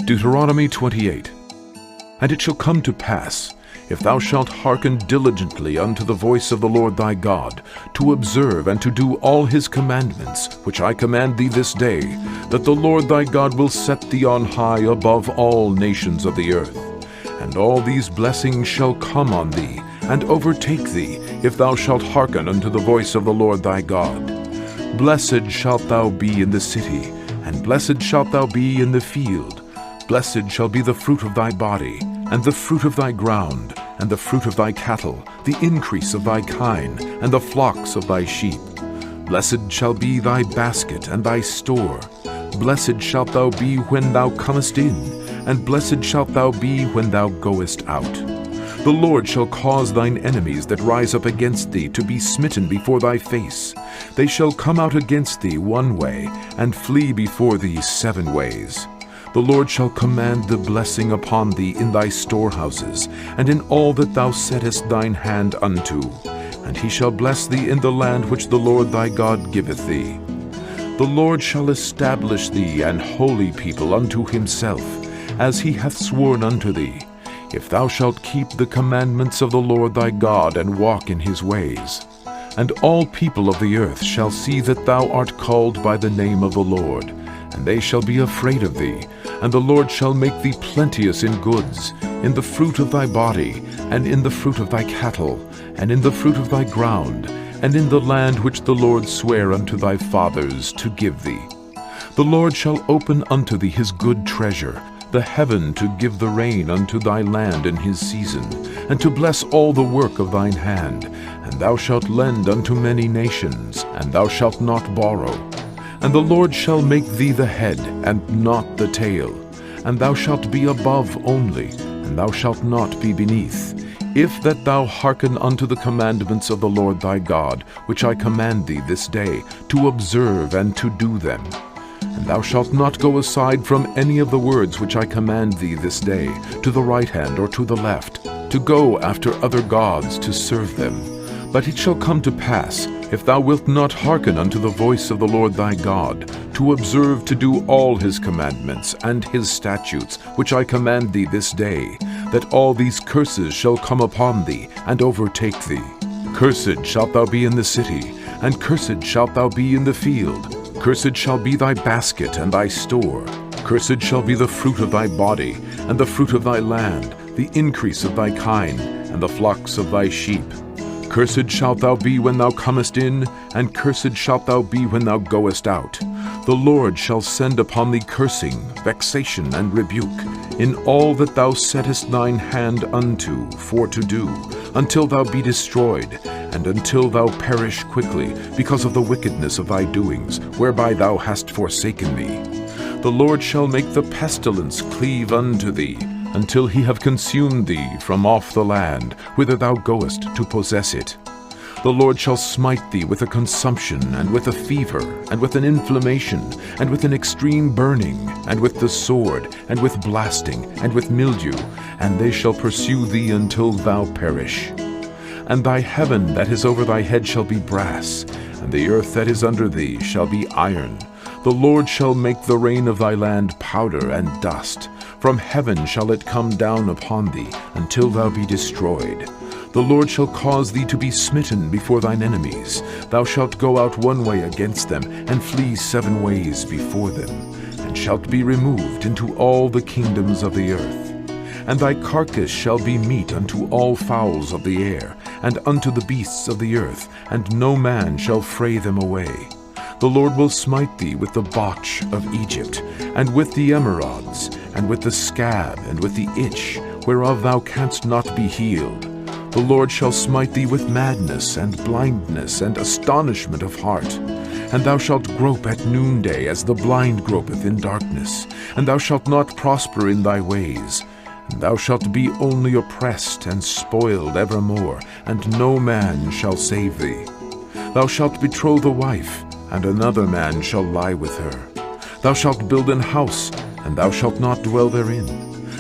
Deuteronomy 28. And it shall come to pass, if thou shalt hearken diligently unto the voice of the Lord thy God, to observe and to do all his commandments, which I command thee this day, that the Lord thy God will set thee on high above all nations of the earth. And all these blessings shall come on thee, and overtake thee, if thou shalt hearken unto the voice of the Lord thy God. Blessed shalt thou be in the city, and blessed shalt thou be in the field. Blessed shall be the fruit of thy body, and the fruit of thy ground, and the fruit of thy cattle, the increase of thy kine, and the flocks of thy sheep. Blessed shall be thy basket and thy store. Blessed shalt thou be when thou comest in, and blessed shalt thou be when thou goest out. The Lord shall cause thine enemies that rise up against thee to be smitten before thy face. They shall come out against thee one way, and flee before thee 7 ways. The Lord shall command the blessing upon thee in thy storehouses, and in all that thou settest thine hand unto. And he shall bless thee in the land which the Lord thy God giveth thee. The Lord shall establish thee an holy people unto himself, as he hath sworn unto thee, if thou shalt keep the commandments of the Lord thy God, and walk in his ways. And all people of the earth shall see that thou art called by the name of the Lord, and they shall be afraid of thee. And the Lord shall make thee plenteous in goods, in the fruit of thy body, and in the fruit of thy cattle, and in the fruit of thy ground, and in the land which the Lord sware unto thy fathers to give thee. The Lord shall open unto thee his good treasure, the heaven, to give the rain unto thy land in his season, and to bless all the work of thine hand. And thou shalt lend unto many nations, and thou shalt not borrow. And the Lord shall make thee the head, and not the tail. And thou shalt be above only, and thou shalt not be beneath, if that thou hearken unto the commandments of the Lord thy God, which I command thee this day, to observe and to do them. And thou shalt not go aside from any of the words which I command thee this day, to the right hand or to the left, to go after other gods to serve them. But it shall come to pass, if thou wilt not hearken unto the voice of the Lord thy God, to observe to do all his commandments and his statutes, which I command thee this day, that all these curses shall come upon thee, and overtake thee. Cursed shalt thou be in the city, and cursed shalt thou be in the field. Cursed shall be thy basket and thy store. Cursed shall be the fruit of thy body, and the fruit of thy land, the increase of thy kine, and the flocks of thy sheep. Cursed shalt thou be when thou comest in, and cursed shalt thou be when thou goest out. The Lord shall send upon thee cursing, vexation, and rebuke, in all that thou settest thine hand unto for to do, until thou be destroyed, and until thou perish quickly, because of the wickedness of thy doings, whereby thou hast forsaken me. The Lord shall make the pestilence cleave unto thee, until he have consumed thee from off the land, whither thou goest to possess it. The Lord shall smite thee with a consumption, and with a fever, and with an inflammation, and with an extreme burning, and with the sword, and with blasting, and with mildew, and they shall pursue thee until thou perish. And thy heaven that is over thy head shall be brass, and the earth that is under thee shall be iron. The Lord shall make the rain of thy land powder and dust. From heaven shall it come down upon thee, until thou be destroyed. The Lord shall cause thee to be smitten before thine enemies. Thou shalt go out one way against them, and flee 7 ways before them, and shalt be removed into all the kingdoms of the earth. And thy carcass shall be meat unto all fowls of the air, and unto the beasts of the earth, and no man shall fray them away. The Lord will smite thee with the botch of Egypt, and with the emerods, and with the scab, and with the itch, whereof thou canst not be healed. The Lord shall smite thee with madness, and blindness, and astonishment of heart. And thou shalt grope at noonday, as the blind gropeth in darkness. And thou shalt not prosper in thy ways. And thou shalt be only oppressed and spoiled evermore, and no man shall save thee. Thou shalt betroth a wife, and another man shall lie with her. Thou shalt build an house, and thou shalt not dwell therein.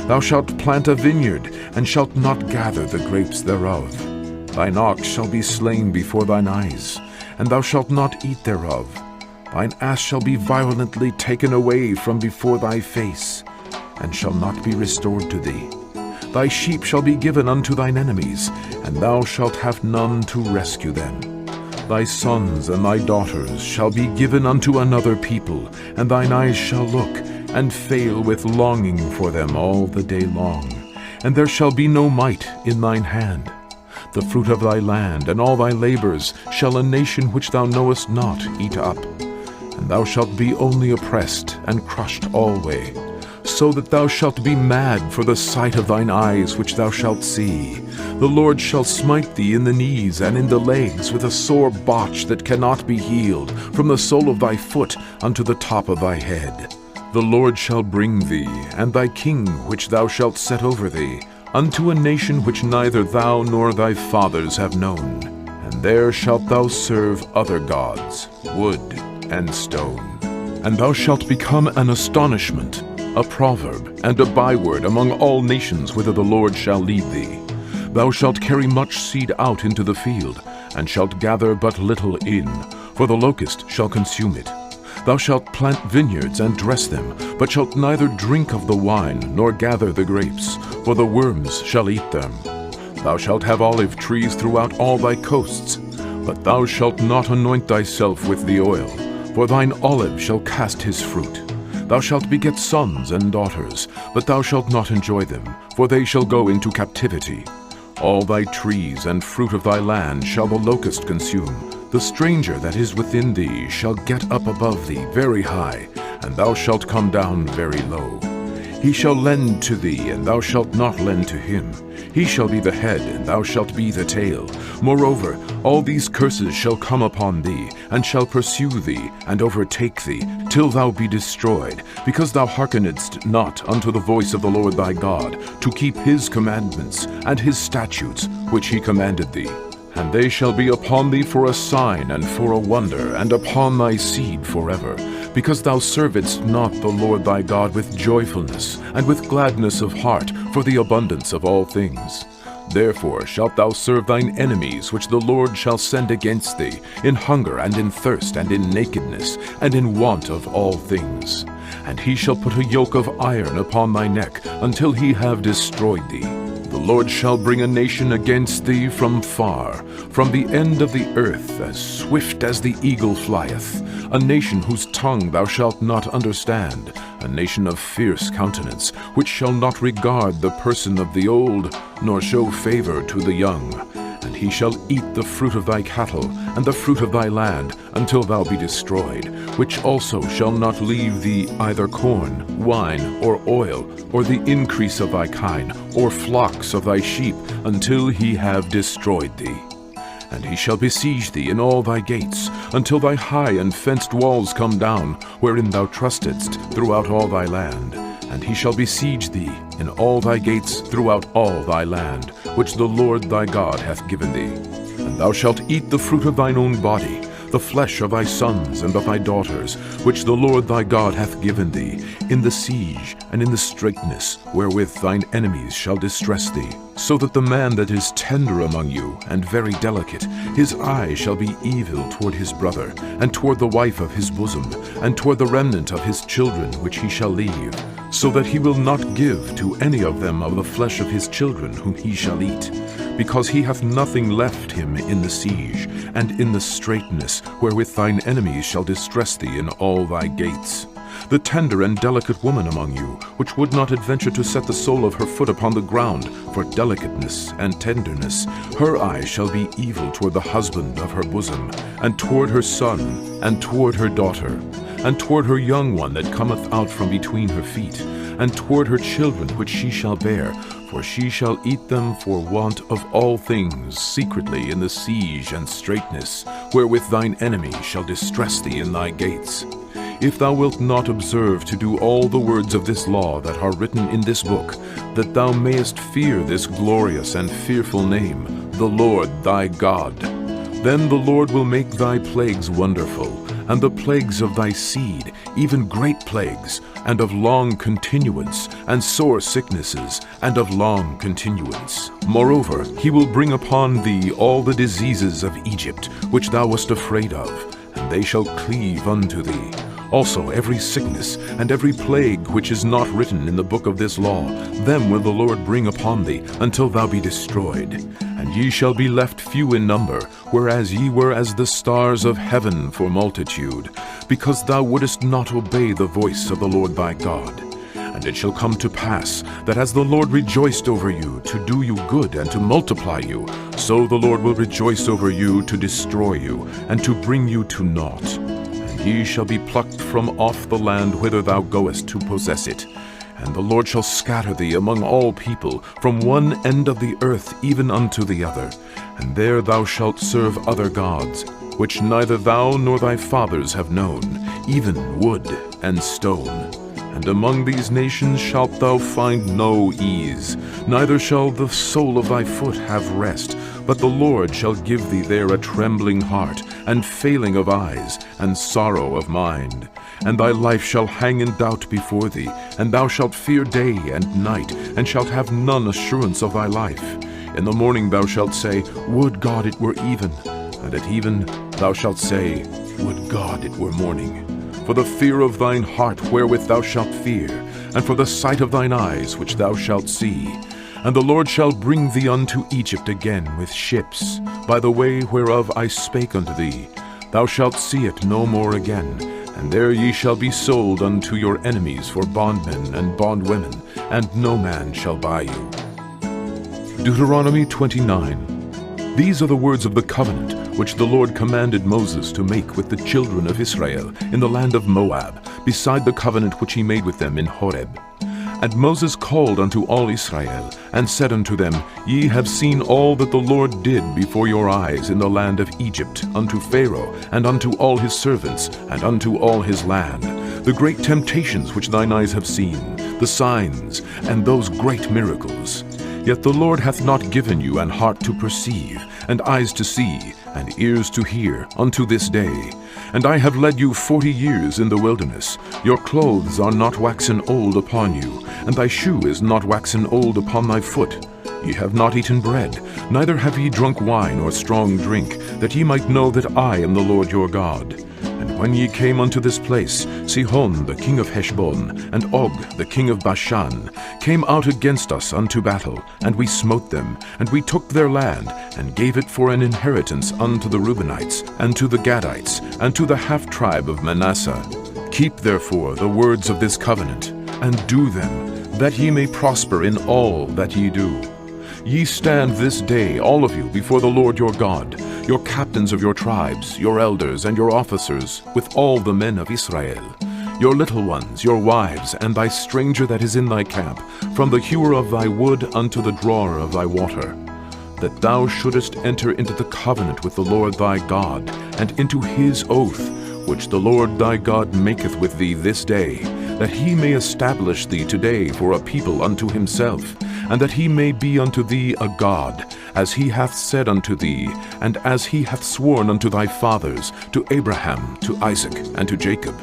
Thou shalt plant a vineyard, and shalt not gather the grapes thereof. Thine ox shall be slain before thine eyes, and thou shalt not eat thereof. Thine ass shall be violently taken away from before thy face. and shall not be restored to thee. Thy sheep shall be given unto thine enemies, and thou shalt have none to rescue them. Thy sons and thy daughters shall be given unto another people, and thine eyes shall look, and fail with longing for them all the day long. And there shall be no might in thine hand. The fruit of thy land and all thy labors shall a nation which thou knowest not eat up. And thou shalt be only oppressed and crushed alway, so that thou shalt be mad for the sight of thine eyes which thou shalt see. The Lord shall smite thee in the knees and in the legs with a sore botch that cannot be healed, from the sole of thy foot unto the top of thy head. The Lord shall bring thee, and thy king which thou shalt set over thee, unto a nation which neither thou nor thy fathers have known. And there shalt thou serve other gods, wood and stone. And thou shalt become an astonishment, a proverb, and a byword among all nations whither the Lord shall lead thee. Thou shalt carry much seed out into the field, and shalt gather but little in, for the locust shall consume it. Thou shalt plant vineyards and dress them, but shalt neither drink of the wine nor gather the grapes, for the worms shall eat them. Thou shalt have olive trees throughout all thy coasts, but thou shalt not anoint thyself with the oil, for thine olive shall cast his fruit. Thou shalt beget sons and daughters, but thou shalt not enjoy them, for they shall go into captivity. All thy trees and fruit of thy land shall the locust consume. The stranger that is within thee shall get up above thee very high, and thou shalt come down very low. He shall lend to thee, and thou shalt not lend to him. He shall be the head, and thou shalt be the tail. Moreover, all these curses shall come upon thee, and shall pursue thee, and overtake thee, till thou be destroyed, because thou hearkenedst not unto the voice of the Lord thy God, to keep his commandments and his statutes, which he commanded thee. And they shall be upon thee for a sign and for a wonder, and upon thy seed forever, because thou servedst not the Lord thy God with joyfulness and with gladness of heart for the abundance of all things. Therefore shalt thou serve thine enemies which the Lord shall send against thee, in hunger and in thirst and in nakedness and in want of all things. And he shall put a yoke of iron upon thy neck until he have destroyed thee. The Lord shall bring a nation against thee from far, from the end of the earth, as swift as the eagle flieth, a nation whose tongue thou shalt not understand, a nation of fierce countenance, which shall not regard the person of the old, nor show favor to the young. And he shall eat the fruit of thy cattle, and the fruit of thy land, until thou be destroyed, which also shall not leave thee either corn, wine, or oil, or the increase of thy kine, or flocks of thy sheep, until he have destroyed thee. And he shall besiege thee in all thy gates, until thy high and fenced walls come down, wherein thou trustedst throughout all thy land. And he shall besiege thee in all thy gates throughout all thy land, which the Lord thy God hath given thee. And thou shalt eat the fruit of thine own body, the flesh of thy sons and of thy daughters, which the Lord thy God hath given thee, in the siege and in the straitness wherewith thine enemies shall distress thee, so that the man that is tender among you and very delicate, his eye shall be evil toward his brother, and toward the wife of his bosom, and toward the remnant of his children which he shall leave, so that he will not give to any of them of the flesh of his children whom he shall eat, because he hath nothing left him in the siege, and in the straitness wherewith thine enemies shall distress thee in all thy gates. The tender and delicate woman among you, which would not adventure to set the sole of her foot upon the ground, for delicateness and tenderness, her eye shall be evil toward the husband of her bosom, and toward her son, and toward her daughter, and toward her young one that cometh out from between her feet, and toward her children which she shall bear, for she shall eat them for want of all things secretly in the siege and straitness, wherewith thine enemy shall distress thee in thy gates. If thou wilt not observe to do all the words of this law that are written in this book, that thou mayest fear this glorious and fearful name, the Lord thy God, then the Lord will make thy plagues wonderful, and the plagues of thy seed, even great plagues, and of long continuance, and sore sicknesses, and of long continuance. Moreover, he will bring upon thee all the diseases of Egypt, which thou wast afraid of, and they shall cleave unto thee. Also every sickness and every plague which is not written in the book of this law, them will the Lord bring upon thee, until thou be destroyed. And ye shall be left few in number, whereas ye were as the stars of heaven for multitude, because thou wouldest not obey the voice of the Lord thy God. And it shall come to pass, that as the Lord rejoiced over you to do you good and to multiply you, so the Lord will rejoice over you to destroy you, and to bring you to naught. And ye shall be plucked from off the land whither thou goest to possess it. And the Lord shall scatter thee among all people, from one end of the earth even unto the other. And there thou shalt serve other gods, which neither thou nor thy fathers have known, even wood and stone. And among these nations shalt thou find no ease, neither shall the sole of thy foot have rest, but the Lord shall give thee there a trembling heart, and failing of eyes, and sorrow of mind. And thy life shall hang in doubt before thee, and thou shalt fear day and night, and shalt have none assurance of thy life. In the morning thou shalt say, Would God it were even! And at even thou shalt say, Would God it were morning! For the fear of thine heart wherewith thou shalt fear, and for the sight of thine eyes which thou shalt see. And the Lord shall bring thee unto Egypt again with ships, by the way whereof I spake unto thee. Thou shalt see it no more again, and there ye shall be sold unto your enemies for bondmen and bondwomen, and no man shall buy you. Deuteronomy 29. These are the words of the covenant which the Lord commanded Moses to make with the children of Israel in the land of Moab, beside the covenant which he made with them in Horeb. And Moses called unto all Israel, and said unto them, Ye have seen all that the Lord did before your eyes in the land of Egypt, unto Pharaoh, and unto all his servants, and unto all his land, the great temptations which thine eyes have seen, the signs, and those great miracles. Yet the Lord hath not given you an heart to perceive, and eyes to see, and ears to hear, unto this day. And I have led you 40 years in the wilderness. Your clothes are not waxen old upon you, and thy shoe is not waxen old upon thy foot. Ye have not eaten bread, neither have ye drunk wine or strong drink, that ye might know that I am the Lord your God. And when ye came unto this place, Sihon the king of Heshbon, and Og the king of Bashan, came out against us unto battle, and we smote them, and we took their land, and gave it for an inheritance unto the Reubenites, and to the Gadites, and to the half-tribe of Manasseh. Keep therefore the words of this covenant, and do them, that ye may prosper in all that ye do. Ye stand this day, all of you, before the Lord your God, your captains of your tribes, your elders, and your officers, with all the men of Israel, your little ones, your wives, and thy stranger that is in thy camp, from the hewer of thy wood unto the drawer of thy water, that thou shouldest enter into the covenant with the Lord thy God, and into his oath, which the Lord thy God maketh with thee this day, that he may establish thee today for a people unto himself, and that he may be unto thee a God, as he hath said unto thee, and as he hath sworn unto thy fathers, to Abraham, to Isaac, and to Jacob.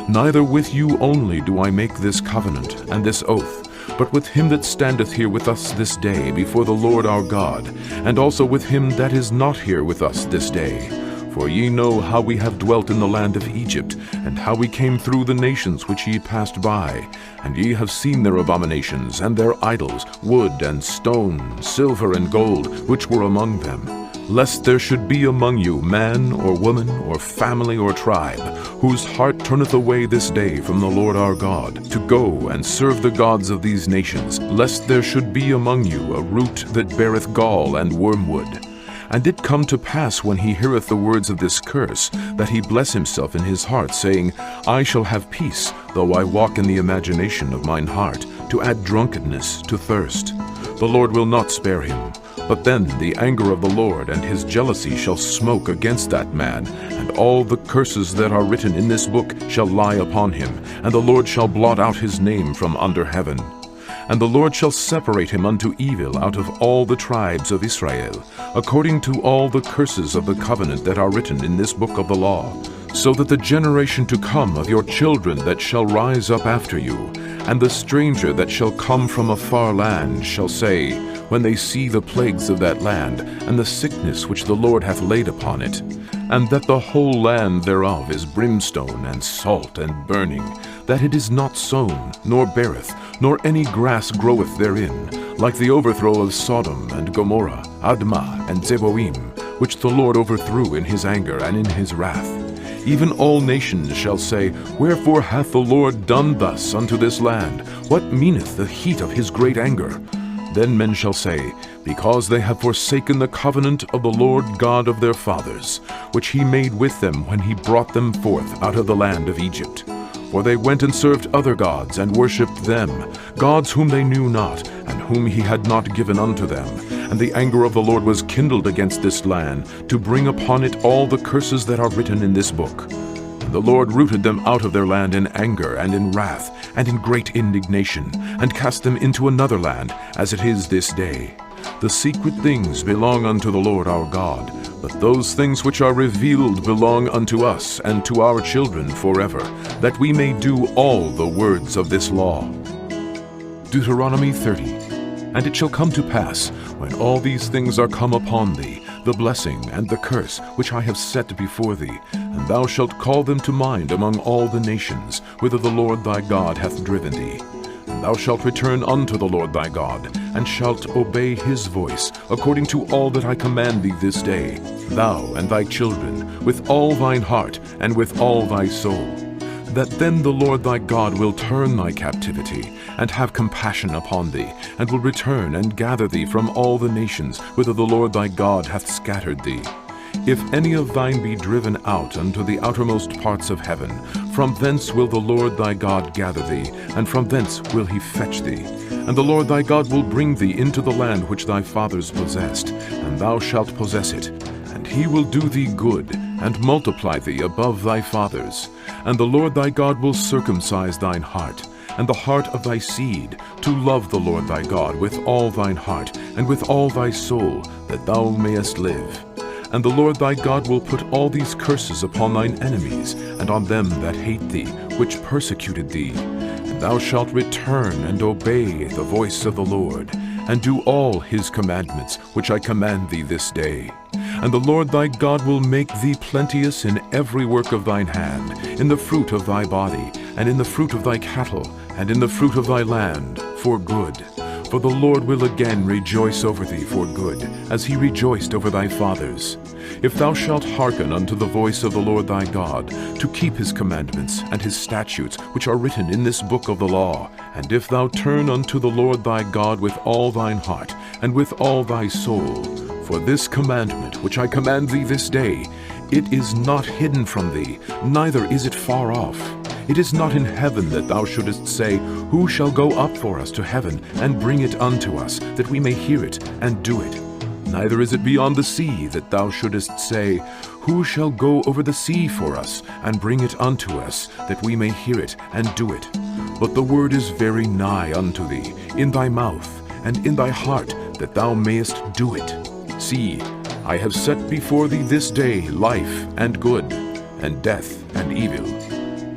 Neither with you only do I make this covenant and this oath, but with him that standeth here with us this day before the Lord our God, and also with him that is not here with us this day. For ye know how we have dwelt in the land of Egypt, and how we came through the nations which ye passed by. And ye have seen their abominations, and their idols, wood and stone, silver and gold, which were among them. Lest there should be among you man or woman or family or tribe, whose heart turneth away this day from the Lord our God, to go and serve the gods of these nations, lest there should be among you a root that beareth gall and wormwood. And it come to pass, when he heareth the words of this curse, that he bless himself in his heart, saying, I shall have peace, though I walk in the imagination of mine heart, to add drunkenness to thirst. The Lord will not spare him. But then the anger of the Lord and his jealousy shall smoke against that man, and all the curses that are written in this book shall lie upon him, and the Lord shall blot out his name from under heaven. And the Lord shall separate him unto evil out of all the tribes of Israel, according to all the curses of the covenant that are written in this book of the law, so that the generation to come of your children that shall rise up after you, and the stranger that shall come from a far land shall say, when they see the plagues of that land, and the sickness which the Lord hath laid upon it, and that the whole land thereof is brimstone and salt and burning, that it is not sown, nor beareth, nor any grass groweth therein, like the overthrow of Sodom and Gomorrah, Admah and Zeboim, which the Lord overthrew in his anger and in his wrath. Even all nations shall say, Wherefore hath the Lord done thus unto this land? What meaneth the heat of his great anger? Then men shall say, Because they have forsaken the covenant of the Lord God of their fathers, which he made with them when he brought them forth out of the land of Egypt. For they went and served other gods, and worshipped them, gods whom they knew not, and whom he had not given unto them. And the anger of the Lord was kindled against this land, to bring upon it all the curses that are written in this book. And the Lord rooted them out of their land in anger and in wrath and in great indignation, and cast them into another land, as it is this day. The secret things belong unto the Lord our God, but those things which are revealed belong unto us and to our children forever, that we may do all the words of this law. Deuteronomy 30. And it shall come to pass, when all these things are come upon thee, the blessing and the curse which I have set before thee, and thou shalt call them to mind among all the nations, whither the Lord thy God hath driven thee. And thou shalt return unto the Lord thy God, and shalt obey his voice, according to all that I command thee this day, thou and thy children, with all thine heart and with all thy soul. That then the Lord thy God will turn thy captivity, and have compassion upon thee, and will return and gather thee from all the nations whither the Lord thy God hath scattered thee. If any of thine be driven out unto the outermost parts of heaven, from thence will the Lord thy God gather thee, and from thence will he fetch thee. And the Lord thy God will bring thee into the land which thy fathers possessed, and thou shalt possess it. And he will do thee good, and multiply thee above thy fathers. And the Lord thy God will circumcise thine heart, and the heart of thy seed, to love the Lord thy God with all thine heart, and with all thy soul, that thou mayest live. And the Lord thy God will put all these curses upon thine enemies, and on them that hate thee, which persecuted thee. And thou shalt return and obey the voice of the Lord, and do all his commandments, which I command thee this day. And the Lord thy God will make thee plenteous in every work of thine hand, in the fruit of thy body, and in the fruit of thy cattle, and in the fruit of thy land, for good. For the Lord will again rejoice over thee for good, as he rejoiced over thy fathers. If thou shalt hearken unto the voice of the Lord thy God, to keep his commandments and his statutes, which are written in this book of the law, and if thou turn unto the Lord thy God with all thine heart, and with all thy soul, for this commandment which I command thee this day, it is not hidden from thee, neither is it far off. It is not in heaven that thou shouldest say, Who shall go up for us to heaven, and bring it unto us, that we may hear it, and do it? Neither is it beyond the sea that thou shouldest say, Who shall go over the sea for us, and bring it unto us, that we may hear it, and do it? But the word is very nigh unto thee, in thy mouth, and in thy heart, that thou mayest do it. See, I have set before thee this day life and good, and death and evil.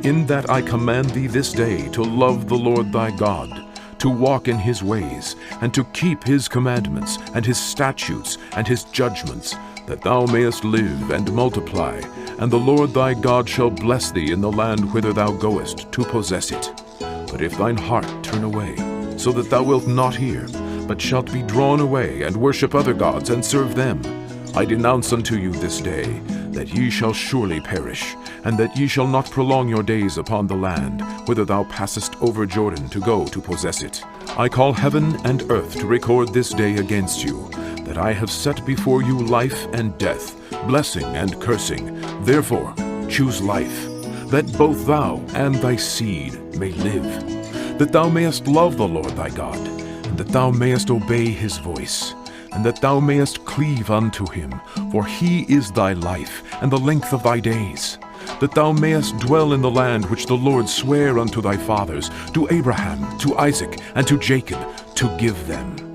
In that I command thee this day to love the Lord thy God, to walk in his ways, and to keep his commandments, and his statutes, and his judgments, that thou mayest live and multiply, and the Lord thy God shall bless thee in the land whither thou goest, to possess it. But if thine heart turn away, so that thou wilt not hear, but shalt be drawn away, and worship other gods, and serve them, I denounce unto you this day, that ye shall surely perish, and that ye shall not prolong your days upon the land, whither thou passest over Jordan to go to possess it. I call heaven and earth to record this day against you, that I have set before you life and death, blessing and cursing. Therefore choose life, that both thou and thy seed may live, that thou mayest love the Lord thy God, and that thou mayest obey his voice, and that thou mayest cleave unto him, for he is thy life, and the length of thy days, that thou mayest dwell in the land which the Lord sware unto thy fathers, to Abraham, to Isaac, and to Jacob, to give them.